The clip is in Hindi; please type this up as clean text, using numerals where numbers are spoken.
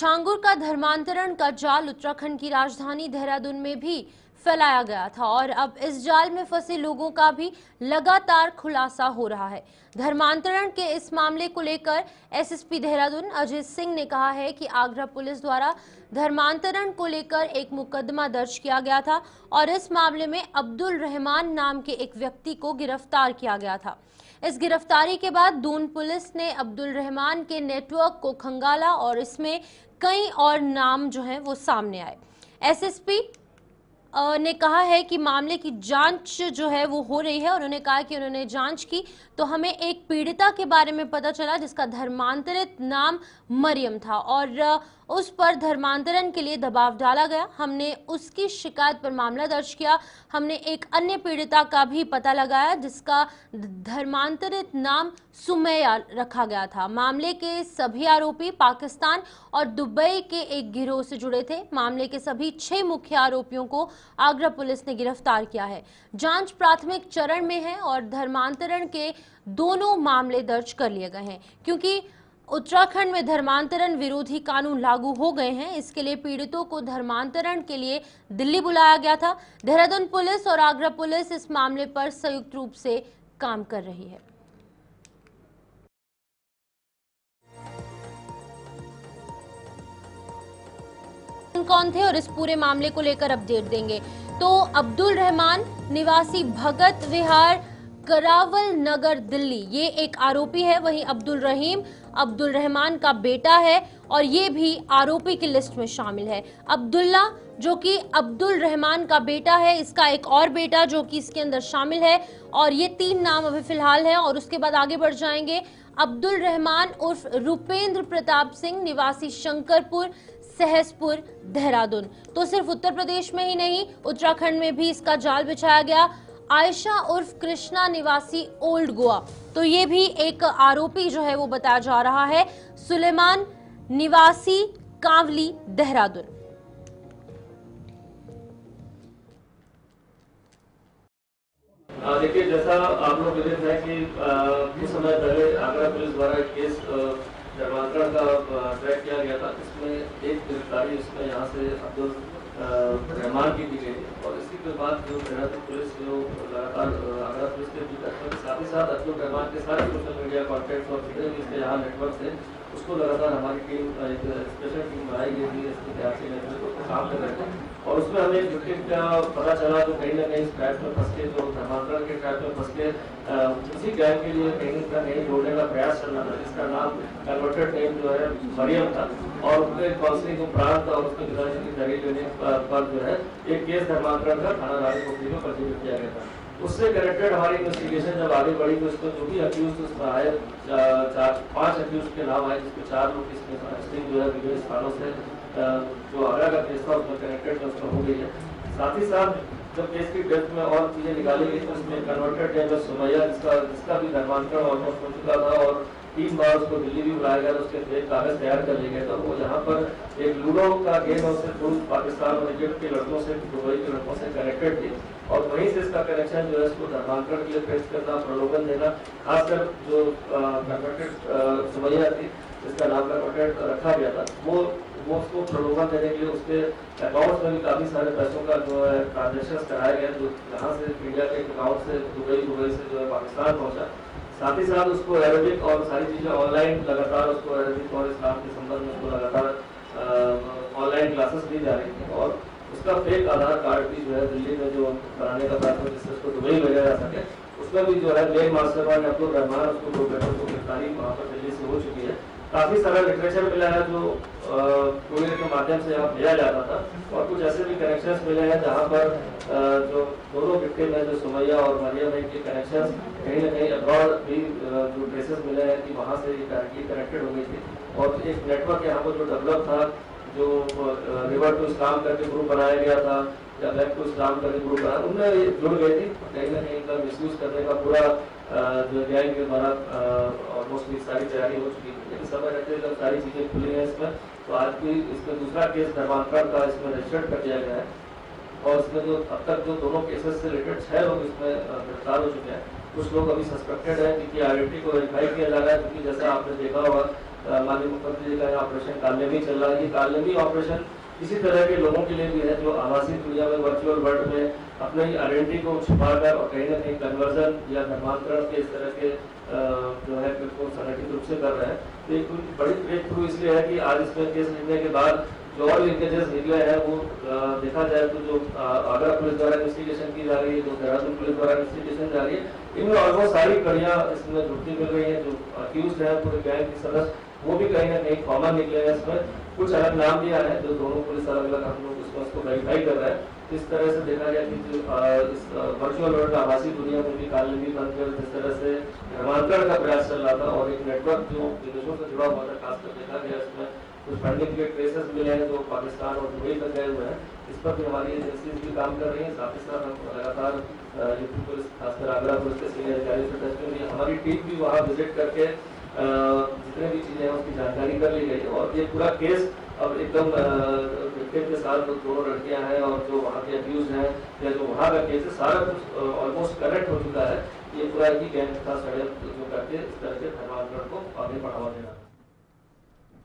छांगुर का धर्मांतरण का जाल उत्तराखंड की राजधानी देहरादून में भी फैलाया गया था और अब इस जाल में फंसे लोगों का भी लगातार खुलासा हो रहा है। धर्मांतरण के इस मामले को लेकर एसएसपी देहरादून अजय सिंह ने कहा है कि आगरा पुलिस द्वारा धर्मांतरण को लेकर एक मुकदमा दर्ज किया गया था और इस मामले में अब्दुल रहमान नाम के एक व्यक्ति को गिरफ्तार किया गया था। इस गिरफ्तारी के बाद दून पुलिस ने अब्दुल रहमान के नेटवर्क को खंगाला और इसमें कई और नाम जो हैं वो सामने आए। एसएसपी ने कहा है कि मामले की जांच जो है वो हो रही है और उन्होंने कहा कि उन्होंने जांच की तो हमें एक पीड़िता के बारे में पता चला जिसका धर्मांतरित नाम मरियम था और उस पर धर्मांतरण के लिए दबाव डाला गया। हमने उसकी शिकायत पर मामला दर्ज किया। हमने एक अन्य पीड़िता का भी पता लगाया जिसका धर्मांतरित नाम सुमैया रखा गया था। मामले के सभी आरोपी पाकिस्तान और दुबई के एक गिरोह से जुड़े थे। मामले के सभी 6 मुख्य आरोपियों को आगरा पुलिस ने गिरफ्तार किया है। जांच प्राथमिक चरण में है और धर्मांतरण के दोनों मामले दर्ज कर लिए गए हैं। क्योंकि उत्तराखंड में धर्मांतरण विरोधी कानून लागू हो गए हैं, इसके लिए पीड़ितों को धर्मांतरण के लिए दिल्ली बुलाया गया था। देहरादून पुलिस और आगरा पुलिस इस मामले पर संयुक्त रूप से काम कर रही है। कौन थे और इस पूरे मामले को लेकर अपडेट देंगे तो अब्दुल रहमान निवासी भगत विहार करावल नगर दिल्ली ये एक आरोपी है। वहीं अब्दुल रहीम अब्दुल रहमान का बेटा है और ये भी आरोपी की लिस्ट में शामिल है। अब्दुल्ला जो कि अब्दुल रहमान का बेटा है, इसका एक और बेटा जो कि इसके अंदर शामिल है और ये 3 नाम अभी फिलहाल हैं और उसके बाद आगे बढ़ जाएंगे। अब्दुल रहमान उर्फ रुपेंद्र प्रताप सिंह निवासी शंकरपुर सहसपुर देहरादून। तो सिर्फ उत्तर प्रदेश में ही नहीं उत्तराखंड में भी इसका जाल बिछाया गया। आयशा उर्फ कृष्णा निवासी ओल्ड गोवा, तो ये भी एक आरोपी जो है वो बताया जा रहा है। सुलेमान निवासी कांवली देहरादून। देखिए, जैसा आप लोग विदित है कि कुछ समय पहले आगरा पुलिस द्वारा एक केस धर्मांतरण का ट्रैक किया गया था। इसमें एक गिरफ्तारी इसमें यहाँ से अब्दुल रहमान की गई और इसी के बाद जो देहरादून पुलिस जो लगातार आगरा पुलिस के भी साथ ही साथ अब्दुल रहमान के सारे सोशल मीडिया कॉन्टैक्ट्स और जितने भी इसके यहाँ नेटवर्क थे उसको लगातार हमारी टीम एक स्पेशल टीम बनाई गई थी इसके तहत नेतृत्व काम कर रहे थे और उसमें हमें एक विक्टिम का पता चला जो कहीं ना कहीं इस ट्रैप में फंस के जो धर्मांतरण के ट्रैप में फंस के उसी गैंग के लिए कहीं ना कहीं जोड़ने का प्रयास चल रहा था जिसका नाम कन्वर्टेड नेम जो है मरियम था और उनके काउंसलिंग उपरांत और उसके पिताजी की दलील लेने पर जो है एक केस धर्मांतरण का थाना रानीपोखरी में पंजीकृत किया गया था। उससे कनेक्टेड हमारी इन्वेस्टिगेशन जब आगे बढ़ी तो इसमें जो भी अक्यूज उसमें आए 5 अक्यूज के नाम आए जिसमें 4 लोग इसमें जो है विभिन्न स्थानों से जो आगरा का केस था उसमें कनेक्टेड उसमें हो गई है। साथ ही साथ जब केस की डेप्थ में और चीजें निकाली गई तो उसमें कन्वर्टेड नेम सुमैया जिसका भी धर्मांतरण ऑलमोस्ट हो चुका था और 3 बार उसको दिल्ली भी बुलाया गया, उसके फेक कागज तैयार कर लिए गए थे। वो यहाँ पर एक लूडो का गेम है उससे पूर्व पाकिस्तान और इजिप्ट के लड़कों से दुबई के लड़कों से कनेक्टेड थी और वहीं से इसका कनेक्शन जो है इसको धर्मांतरण के लिए पेश करना, प्रलोभन देना, खासकर जो कन्वर्टेड सुमैया थी जिसका नाम कन्वर्टेड रखा गया था वो उसको प्रलोभन देने के लिए उसके अकाउंट में भी काफी सारे पैसों का जो है ट्रांजेक्शन कराया गया जो यहाँ से इंडिया के अकाउंट से दुबई से जो है पाकिस्तान पहुंचा। साथ ही साथ उसको अरेबिक और सारी चीजें ऑनलाइन लगातार उसको अरेबिक और इस्लाम के संबंध में उसको लगातार ऑनलाइन क्लासेस दी जा रही थी और उसका फेक आधार कार्ड भी जो है दिल्ली में जो कराने का प्रयास जिससे उसको दुबई भेजा जा सके उसमें भी जो है मेन मास्टरमाइंड अब्दुल रहमान उसको प्रोफेसर को गिरफ्तारी वहाँ पर दिल्ली से हो चुकी है। काफी सारा लिटरेचर मिला है जो कोरियर के माध्यम से यहाँ भेजा जाता था और कुछ ऐसे भी कनेक्शंस मिले हैं जहाँ पर जो दोनों विक्टिम है जो सुमैया और मरियम है के कनेक्शंस कहीं ना कहीं अब्रॉड भी जो ट्रेसेस मिले हैं कि वहाँ से ये डायरेक्टली कनेक्टेड हो गई थी और एक नेटवर्क यहाँ पर जो डेवलप था जो रिवर टू इस्लाम करके ग्रुप बनाया गया था या बैक टू इस्लाम करके ग्रुप बनाया उनमें जुड़ गई थी। कहीं ना कहीं इनका मिसयूज करने का पूरा जो गैंग के द्वारा ऑलमोस्ट सारी तैयारी हो चुकी थी लेकिन समय रहते जब सारी चीजें खुली हैं इसमें तो आज भी इसमें दूसरा केस धर्मांतरण का इसमें रजिस्टर्ड कर दिया गया है और इसमें जो अब तक जो दोनों केसेस से रिलेटेड 6 लोग इसमें गिरफ्तार हो चुके हैं। कुछ लोग अभी सस्पेक्टेड है जिनकी आइडेंटिटी को वेरीफाई किया जा रहा है क्योंकि जैसा आपने देखा होगा माननीय मुख्यमंत्री जी का ऑपरेशन कालनेमी चल रहा है। ये कालनेमी ऑपरेशन इसी तरह के लोगों के लिए भी है जो आभासी दुनिया में, वर्चुअल वर्ल्ड में अपनी आइडेंटिटी को छुपाकर और कहीं ना कहीं कन्वर्जन या धर्मांतरण के इस तरह के जो है बिल्कुल संगठित रूप से कर रहे हैं। तो एक बड़ी ब्रेक थ्रू इसलिए है कि आज इसमें केस लिखने के बाद जो और लिंकेजेस निकले हैं वो देखा जाए तो जो आगरा पुलिस द्वारा इन्वेस्टिगेशन की जा रही है, जो देहरादून पुलिस द्वारा इन्वेस्टिगेशन जा रही है, इनमें ऑलमोस्ट सारी कड़ियां इसमें जुड़ती मिल रही है। जो अक्यूज है पूरे गैंग के सदस्य वो भी कहीं ना कहीं कॉमन निकले हैं। इसमें कुछ अलग नाम भी आए हैं जो दोनों पुलिस अलग अलग हम लोग उसको वेरीफाई कर रहे हैं। इस तरह से देखा गया कि जो इस वर्चुअल वर्ल्ड आभासी दुनिया में भी कालनेमी बनकर जिस तरह से धर्मांतरण का प्रयास चल रहा था और एक नेटवर्क जो विदेशों से जुड़ा हुआ था, खासकर देखा गया इसमें कुछ फंडिंग के ट्रेसेस मिले हैं जो पाकिस्तान और दुबई तक गए हुए हैं। इस पर भी हमारी एजेंसीज भी काम कर रही हैं। साथ ही साथ हम लगातार यूपी पुलिस, खासकर आगरा पुलिस के सीनियर अधिकारी से टच में, हमारी टीम भी वहाँ विजिट करके जितने भी चीजें हैं उसकी जानकारी कर ली गई और ये पूरा केस अब एकदम विक्टिम के साथ जो दोनों लड़कियां हैं और जो वहाँ के अब्यूज हैं या जो वहाँ का केस है, सारा कुछ ऑलमोस्ट कनेक्ट हो चुका है। ये पूरा ही गैंग का षड्यंत्र जो करके इस तरह के धर्मांतरण को आगे बढ़ावा देना।